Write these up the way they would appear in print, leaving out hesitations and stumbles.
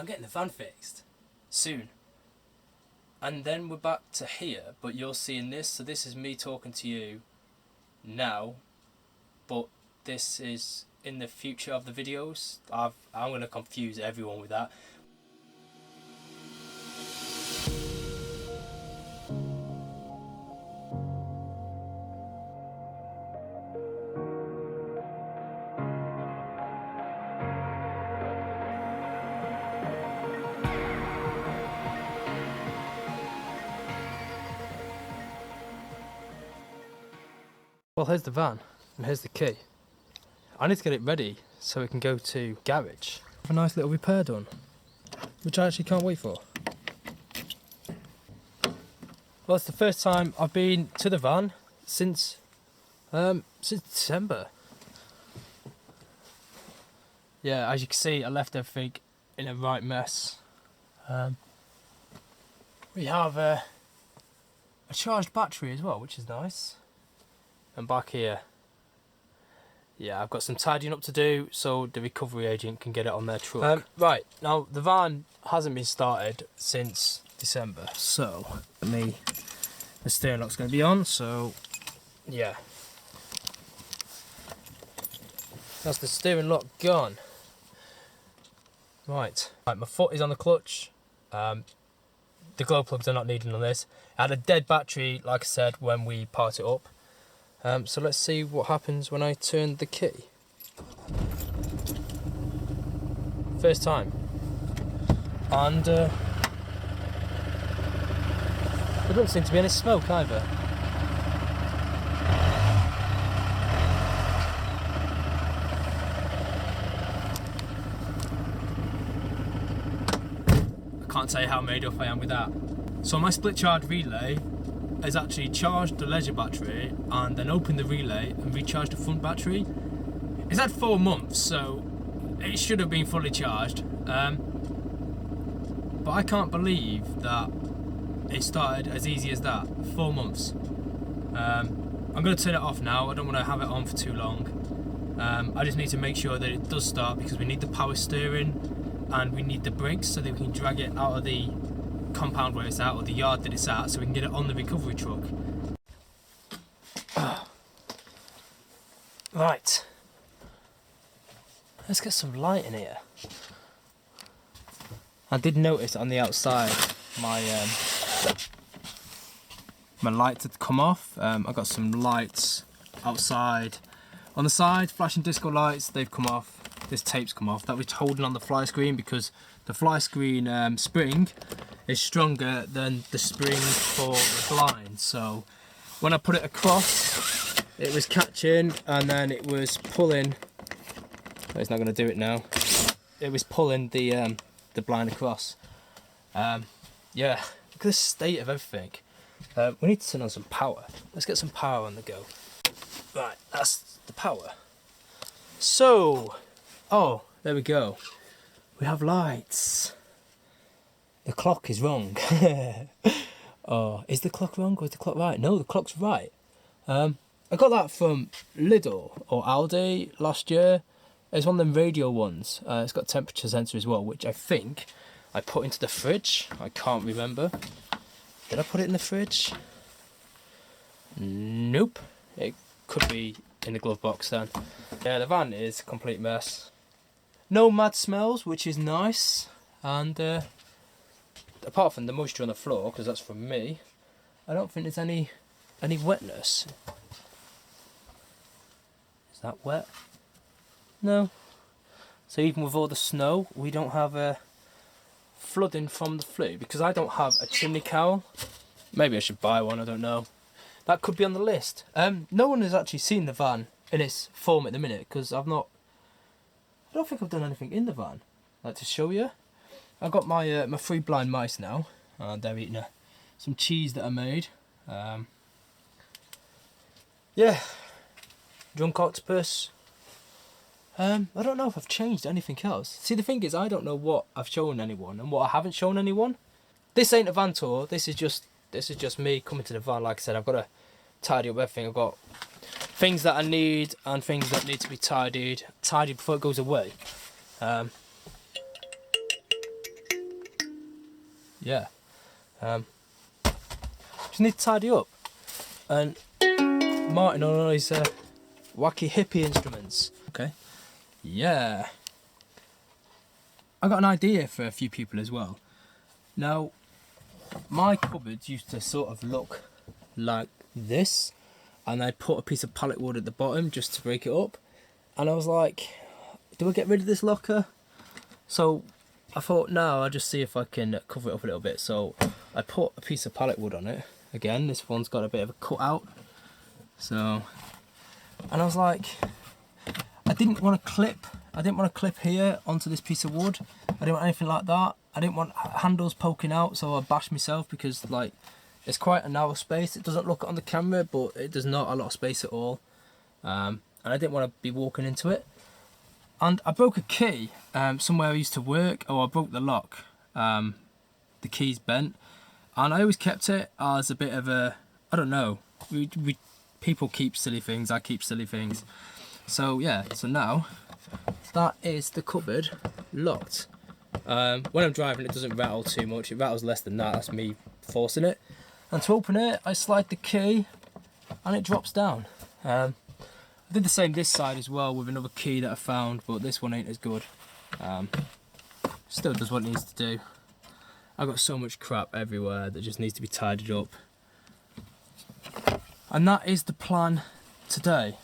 I'm getting the van fixed soon. And then we're back to here, but you're seeing this, so this is me talking to you now, but this is in the future of the videos. I'm going to confuse everyone with that. Well, here's the van, and here's the key. I need to get it ready so we can go to garage. Have a nice little repair done, which I actually can't wait for. Well, it's the first time I've been to the van since December. Yeah, as you can see, I left everything in a right mess. We have a charged battery as well, which is nice. And back here, yeah, I've got some tidying up to do so the recovery agent can get it on their truck. Right, now the van hasn't been started since December, so the steering lock's going to be on, so yeah. That's the steering lock gone. Right, my foot is on the clutch. The glow plugs are not needed on this. I had a dead battery, like I said, when we part it up. So let's see what happens when I turn the key. First time. And there doesn't seem to be any smoke either. I can't tell you how made up I am with that. So my split charge relay has actually charged the leisure battery and then opened the relay and recharged the front battery. It's had 4 months, so it should have been fully charged. But I can't believe that it started as easy as that. 4 months. I'm going to turn it off now. I don't want to have it on for too long. I just need to make sure that it does start because we need the power steering and we need the brakes so that we can drag it out of the compound where it's at, or the yard that it's at, so we can get it on the recovery truck. Right, let's get some light in here. I did notice on the outside my lights had come off. I got some lights outside on the side, flashing disco lights. They've come off. This tape's come off. That was holding on the fly screen because the fly screen spring is stronger than the spring for the blind. So when I put it across, it was catching and then it was pulling. Oh, it's not going to do it now. It was pulling the blind across. Yeah, look at the state of everything. We need to turn on some power. Let's get some power on the go. Right, that's the power. So, oh, there we go. We have lights. The clock is wrong. Oh, is the clock wrong or is the clock right? No, the clock's right. I got that from Lidl or Aldi last year. It's one of them radio ones. It's got temperature sensor as well, which I think I put into the fridge. I can't remember. Did I put it in the fridge? Nope. It could be in the glove box then. Yeah, the van is a complete mess. No mad smells, which is nice. And apart from the moisture on the floor, because that's from me, I don't think there's any wetness. Is that wet? No. So even with all the snow, we don't have flooding from the flue because I don't have a chimney cowl. Maybe I should buy one, I don't know. That could be on the list. No one has actually seen the van in its form at the minute because I don't think I've done anything in the van. Like to show you. I've got my my 3 blind mice now, and they're eating some cheese that I made. Yeah, drunk octopus. I don't know if I've changed anything else. See, the thing is, I don't know what I've shown anyone and what I haven't shown anyone. This ain't a van tour. This is just me coming to the van. Like I said, I've got to tidy up everything. I've got things that I need and things that need to be tidied before it goes away. yeah, just need to tidy up. And Martin on all his wacky hippie instruments. Okay, yeah. I got an idea for a few people as well. Now, my cupboards used to sort of look like this, and I put a piece of pallet wood at the bottom just to break it up. And I was like, do I get rid of this locker? So I thought, no, I'll just see if I can cover it up a little bit. So I put a piece of pallet wood on it. Again, this one's got a bit of a cutout. So, and I was like, I didn't want to clip here onto this piece of wood. I didn't want anything like that. I didn't want handles poking out, so I bashed myself because like it's quite a narrow space. It doesn't look on the camera, but it does not a lot of space at all. And I didn't want to be walking into it. And I broke a key somewhere I used to work. I broke the lock. The key's bent, and I always kept it as a bit of a, I don't know. People keep silly things. I keep silly things. So yeah. So now that is the cupboard locked. When I'm driving, it doesn't rattle too much. It rattles less than that. That's me forcing it. And to open it, I slide the key, and it drops down. I did the same this side as well with another key that I found, but this one ain't as good. Still does what it needs to do. I've got so much crap everywhere that just needs to be tidied up. And that is the plan today.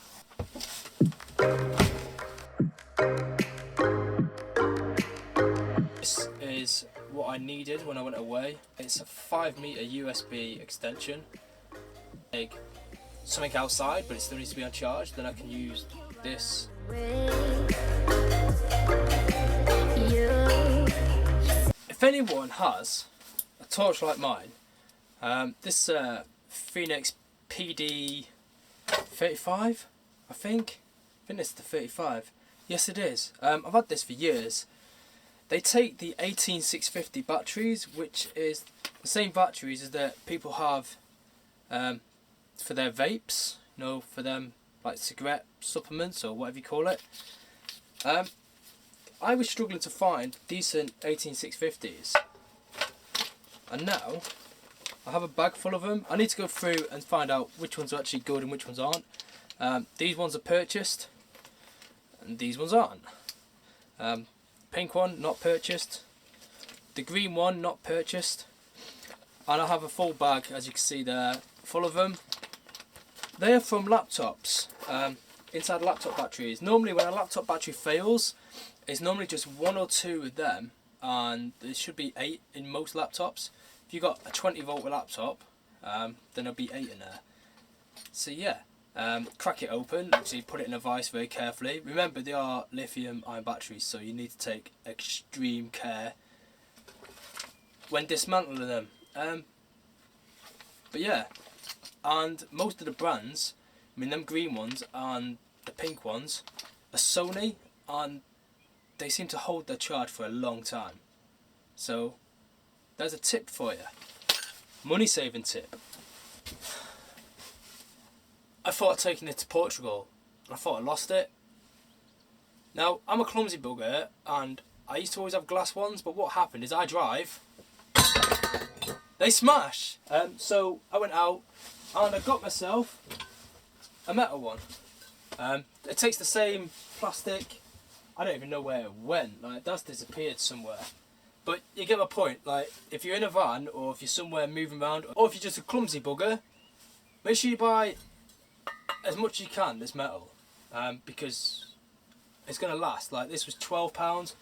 This is what I needed when I went away. It's a 5-meter USB extension. Like something outside, but it still needs to be on charge. Then I can use this. If anyone has a torch like mine, this Phoenix PD 35, I think it's the 35. Yes, it is. I've had this for years. They take the 18650 batteries, which is the same batteries as that people have for their vapes, you know, for them like cigarette supplements or whatever you call it. I was struggling to find decent 18650s, and now I have a bag full of them. I need to go through and find out which ones are actually good and which ones aren't. These ones are purchased, and these ones aren't. Pink one, not purchased. The green one, not purchased. And I have a full bag, as you can see there, full of them. They are from laptops, inside laptop batteries. Normally when a laptop battery fails, it's normally just 1 or 2 of them, and there should be 8 in most laptops. If you've got a 20-volt laptop, then there'll be 8 in there. So yeah, crack it open, obviously put it in a vise very carefully. Remember, they are lithium-ion batteries, so you need to take extreme care when dismantling them. But yeah, and most of the brands, I mean them green ones and the pink ones, are Sony, and they seem to hold their charge for a long time. So there's a tip for you, money saving tip. I thought of taking it to Portugal, and I thought I lost it. Now, I'm a clumsy bugger, and I used to always have glass ones, but what happened is I drive, they smash. So I went out and I got myself a metal one. It takes the same plastic. I don't even know where it went, like that's disappeared somewhere. But you get my point, like if you're in a van or if you're somewhere moving around, or if you're just a clumsy bugger, make sure you buy as much as you can this metal, because it's going to last. Like this was £12.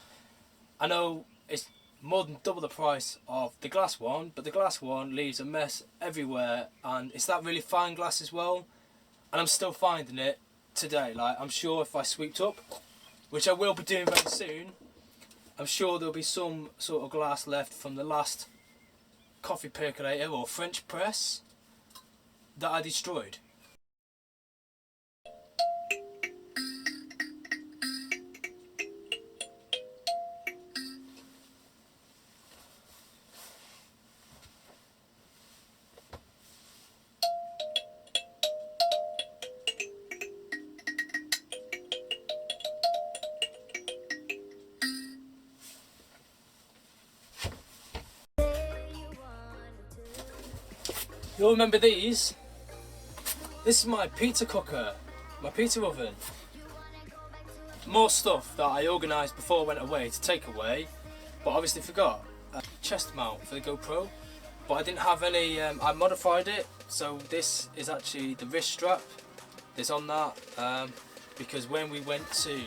I know it's more than double the price of the glass one, but the glass one leaves a mess everywhere, and it's that really fine glass as well, and I'm still finding it today. Like I'm sure if I sweeped up, which I will be doing very soon, I'm sure there'll be some sort of glass left from the last coffee percolator or French press that I destroyed. You'll remember these. This is my pizza cooker, my pizza oven. More stuff that I organised before I went away to take away, but obviously forgot. A chest mount for the GoPro, but I didn't have any, I modified it, so this is actually the wrist strap. It's on that, because when we went to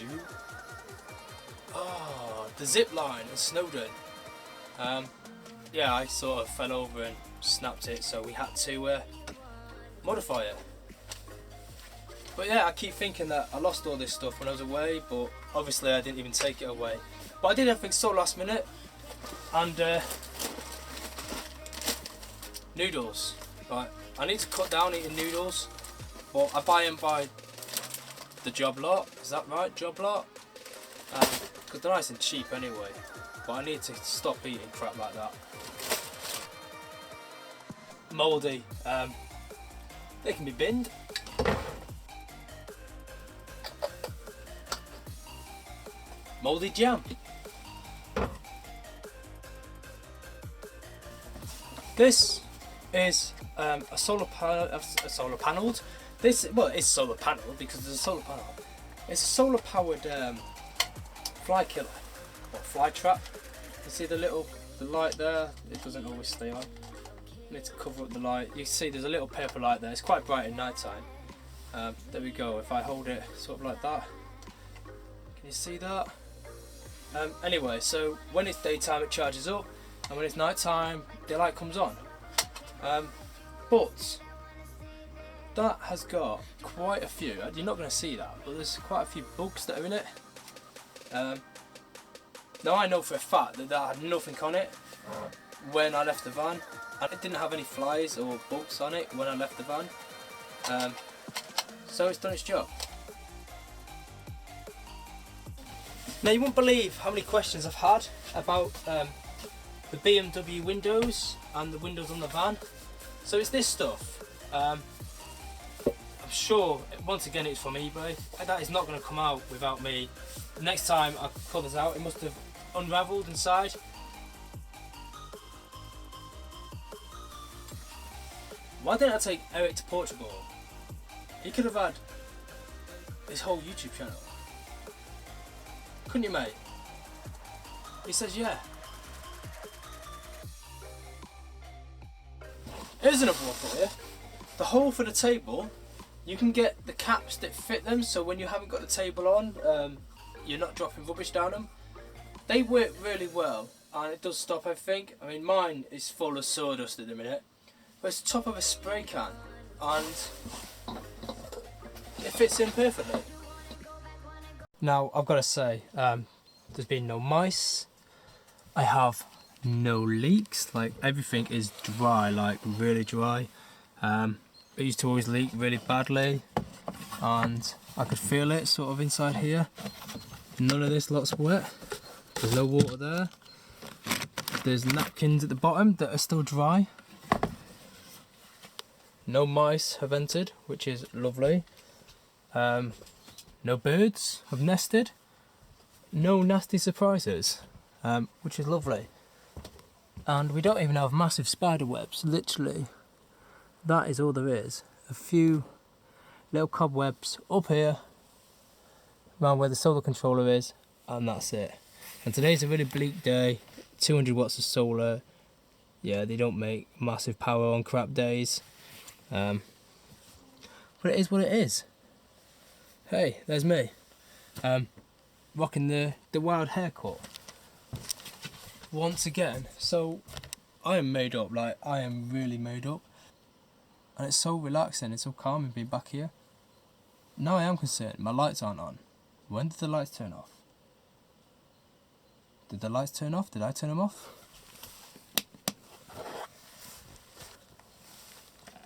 the zip line in Snowdon, yeah, I sort of fell over and snapped it, so we had to modify it. But yeah, I keep thinking that I lost all this stuff when I was away, but obviously I didn't even take it away. But I did everything so last minute. And noodles. Right, I need to cut down eating noodles, but I buy them by the job lot. Is that right, job lot? Because they're nice and cheap anyway. But I need to stop eating crap like that. Mouldy. They can be binned. Mouldy jam. This is a solar panelled. This, well, it's solar panelled because there's a solar panel. It's a solar powered fly killer or fly trap. You see the light there? It doesn't always stay on. I need to cover up the light. You can see there's a little paper light there. It's quite bright at night time. There we go. If I hold it sort of like that, can you see that? Anyway, so when it's daytime it charges up, and when it's night time the light comes on. But that has got quite a few, you're not going to see that, but there's quite a few bugs that are in it. Now I know for a fact that had nothing on it when I left the van, and it didn't have any flies or bugs on it when I left the van. So it's done its job. Now you won't believe how many questions I've had about the BMW windows and the windows on the van. So it's this stuff. I'm sure, once again, it's from eBay. That is not going to come out without me. Next time I pull this out, it must have unravelled inside. Why didn't I take Eric to Portugal? He could have had his whole YouTube channel. Couldn't you, mate? He says, yeah. Here's another one for you. The hole for the table, you can get the caps that fit them, so when you haven't got the table on, you're not dropping rubbish down them. They work really well, and it does stop everything. I mean, mine is full of sawdust at the minute, but it's the top of a spray can, and it fits in perfectly. Now, I've got to say, there's been no mice. I have no leaks. Like, everything is dry, like really dry. It used to always leak really badly, and I could feel it sort of inside here. None of this lot's wet. There's no water there. There's napkins at the bottom that are still dry. No mice have entered, which is lovely. No birds have nested. No nasty surprises, which is lovely. And we don't even have massive spider webs, literally. That is all there is. A few little cobwebs up here, around where the solar controller is, and that's it. And today's a really bleak day, 200 watts of solar. Yeah, they don't make massive power on crap days. But it is what it is. Hey, there's me. Rocking the wild haircut. Once again. So, I am made up, like, I am really made up. And it's so relaxing, it's so calming being back here. Now I am concerned, my lights aren't on. When did the lights turn off? Did the lights turn off? Did I turn them off?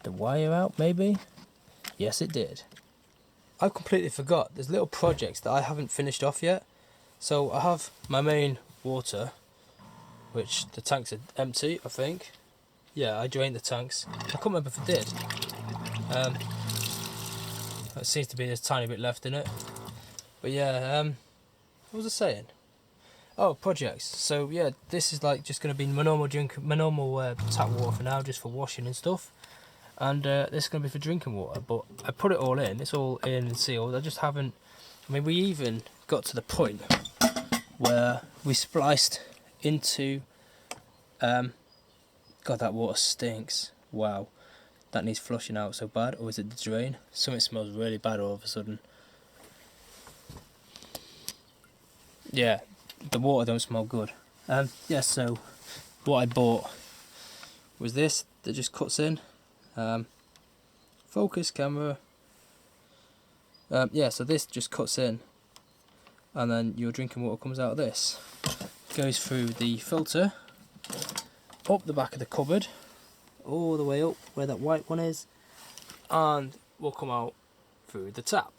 The wire out, maybe? Yes, it did. I completely forgot. There's little projects that I haven't finished off yet. So I have my main water, which the tanks are empty, I think. Yeah, I drained the tanks. I can't remember if I did. There seems to be a tiny bit left in it. But yeah, what was I saying? Oh, projects. So yeah, this is like just going to be my normal tap water for now, just for washing and stuff. and this is going to be for drinking water. But I put it all in, it's all in and sealed. I just haven't, I mean, we even got to the point where we spliced into, God, that water stinks. Wow, that needs flushing out so bad. Or is it the drain? Something smells really bad all of a sudden. Yeah, the water don't smell good. Yeah, so what I bought was this that just cuts in. Focus camera. Yeah, so this just cuts in, and then your drinking water comes out of this. Goes through the filter, up the back of the cupboard, all the way up where that white one is, and will come out through the tap.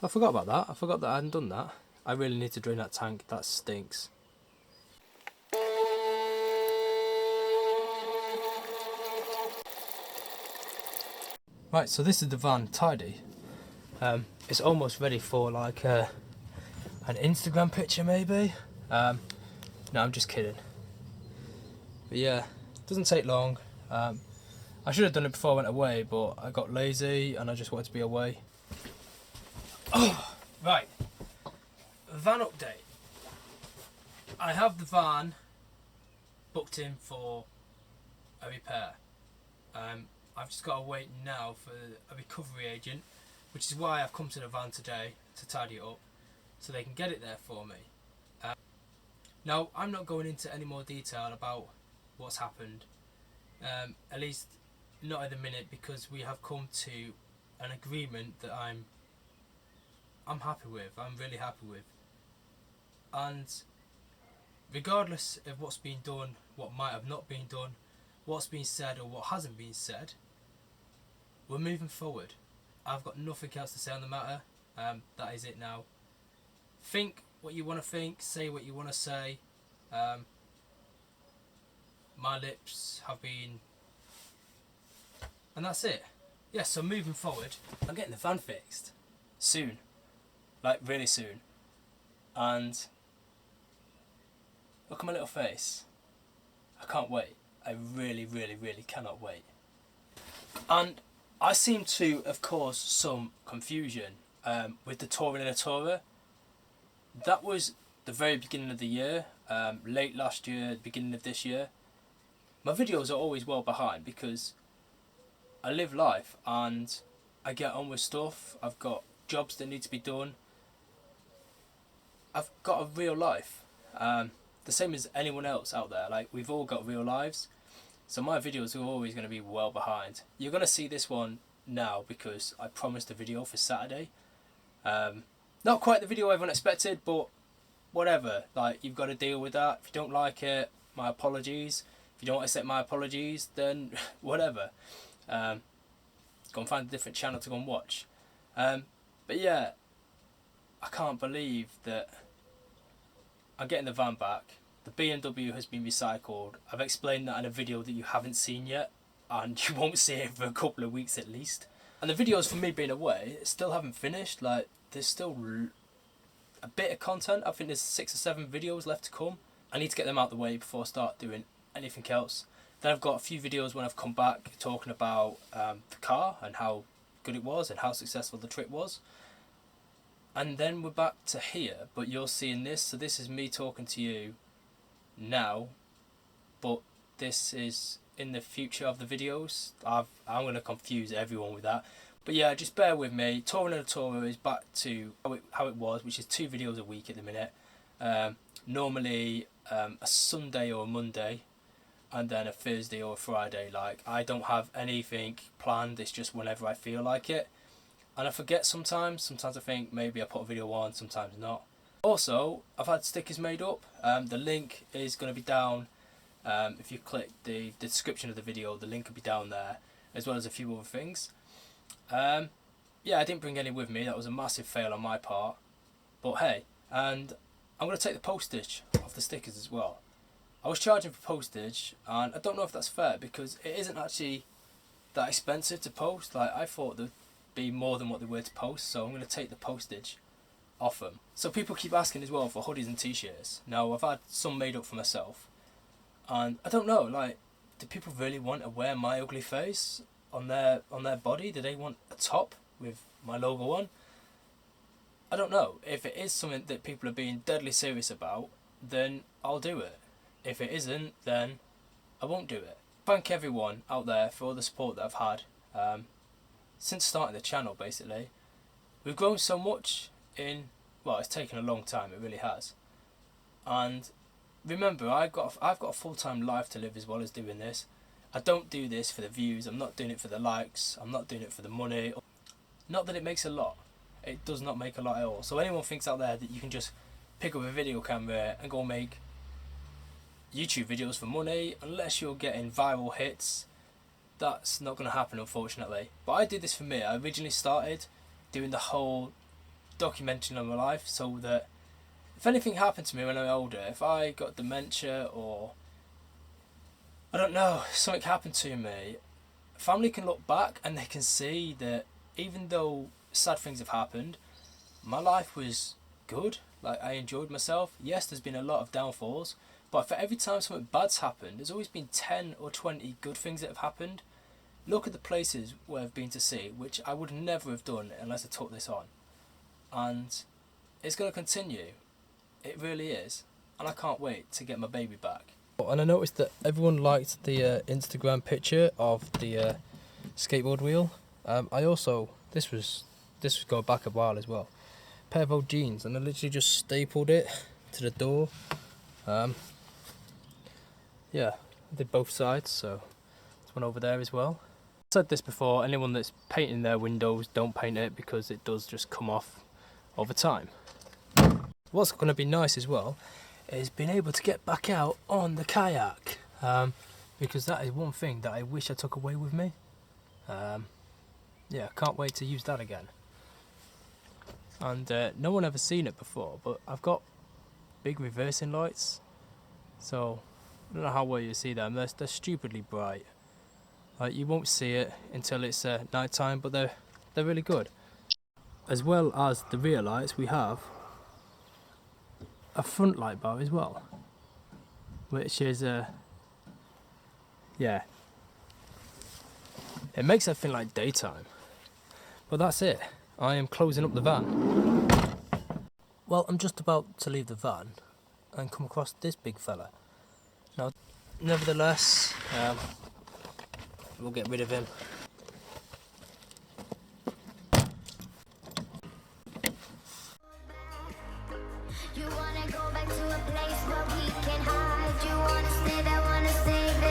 I forgot about that. I forgot that I hadn't done that. I really need to drain that tank. That stinks. Right, so this is the van tidy. It's almost ready for like an Instagram picture maybe. No, I'm just kidding. But yeah, it doesn't take long. I should have done it before I went away, but I got lazy and I just wanted to be away. Oh, right. Van update. I have the van booked in for a repair. I've just got to wait now for a recovery agent, which is why I've come to the van today to tidy it up, so they can get it there for me. Now, I'm not going into any more detail about what's happened, at least not at the minute, because we have come to an agreement that I'm happy with. I'm really happy with, and regardless of what's been done, what might have not been done, what's been said or what hasn't been said, we're moving forward. I've got nothing else to say on the matter. That is it now. Think what you want to think, say what you want to say. My lips have been, and that's it. Yeah, so moving forward, I'm getting the van fixed soon, like really soon. And look at my little face. I can't wait. I really, really, really cannot wait. And I seem to have caused some confusion with the Touring in a Tourer. That was the very beginning of the year, late last year, beginning of this year. My videos are always well behind because I live life and I get on with stuff. I've got jobs that need to be done. I've got a real life. The same as anyone else out there. Like, we've all got real lives. So my videos are always going to be well behind. You're going to see this one now because I promised a video for Saturday. Not quite the video everyone expected, but whatever. Like, you've got to deal with that. If you don't like it, my apologies. If you don't accept my apologies, then whatever. Go and find a different channel to go and watch. But yeah, I can't believe that I'm getting the van back. The BMW has been recycled. I've explained that in a video that you haven't seen yet, and you won't see it for a couple of weeks at least. And the videos for me being away still haven't finished. Like, there's still a bit of content. I think there's 6 or 7 videos left to come. I need to get them out of the way before I start doing anything else. Then I've got a few videos when I've come back talking about the car and how good it was and how successful the trip was. And then we're back to here, but you're seeing this. So this is me talking to you now, but this is in the future of the videos. I'm going to confuse everyone with that. But yeah, just bear with me. Touring in a Tourer is back to how it was, which is 2 videos a week at the minute. Normally a Sunday or a Monday, and then a Thursday or a Friday. Like, I don't have anything planned. It's just whenever I feel like it. And I forget sometimes. Sometimes I think maybe I put a video on, sometimes not. Also, I've had stickers made up. The link is going to be down. If you click the description of the video, the link will be down there, as well as a few other things. Yeah, I didn't bring any with me. That was a massive fail on my part. But hey, and I'm going to take the postage off the stickers as well. I was charging for postage, and I don't know if that's fair because it isn't actually that expensive to post. Like, I thought there'd be more than what they were to post, so I'm going to take the postage off them. So people keep asking as well for hoodies and t-shirts. Now, I've had some made up for myself, and I don't know, like, do people really want to wear my ugly face on their body? Do they want a top with my logo on? I don't know. If it is something that people are being deadly serious about, then I'll do it. If it isn't, then I won't do it. Thank everyone out there for all the support that I've had since starting the channel. Basically, we've grown so much in, well, it's taken a long time, it really has. And remember, I've got a full-time life to live as well as doing this. I don't do this for the views, I'm not doing it for the likes, I'm not doing it for the money. Not that it makes a lot, it does not make a lot at all. So anyone thinks out there that you can just pick up a video camera and go make YouTube videos for money, unless you're getting viral hits, that's not going to happen, unfortunately. But I did this for me. I originally started doing the whole documenting of my life so that if anything happened to me when I was older, if I got dementia or I don't know, something happened to me, family can look back and they can see that even though sad things have happened, my life was good. Like, I enjoyed myself. Yes, there's been a lot of downfalls, but for every time something bad's happened, there's always been 10 or 20 good things that have happened. Look at the places where I've been to see, which I would never have done unless I took this on. And it's going to continue. It really is. And I can't wait to get my baby back. And I noticed that everyone liked the Instagram picture of the skateboard wheel. I also, this was going back a while as well, pair of old jeans, and I literally just stapled it to the door. Yeah, I did both sides, so there's one over there as well. I said this before, anyone that's painting their windows, don't paint it because it does just come off over time. What's going to be nice as well is being able to get back out on the kayak, because that is one thing that I wish I took away with me. Yeah, can't wait to use that again. And no one ever seen it before, but I've got big reversing lights, so I don't know how well you see them. They're stupidly bright. Like, you won't see it until it's night time, but they're really good. As well as the rear lights, we have a front light bar as well, which is yeah, it makes everything like daytime. But that's it, I am closing up the van. Well, I'm just about to leave the van and come across this big fella. Now, nevertheless, we'll get rid of him. You wanna go back to a place where we can hide. You wanna stay there, wanna save it.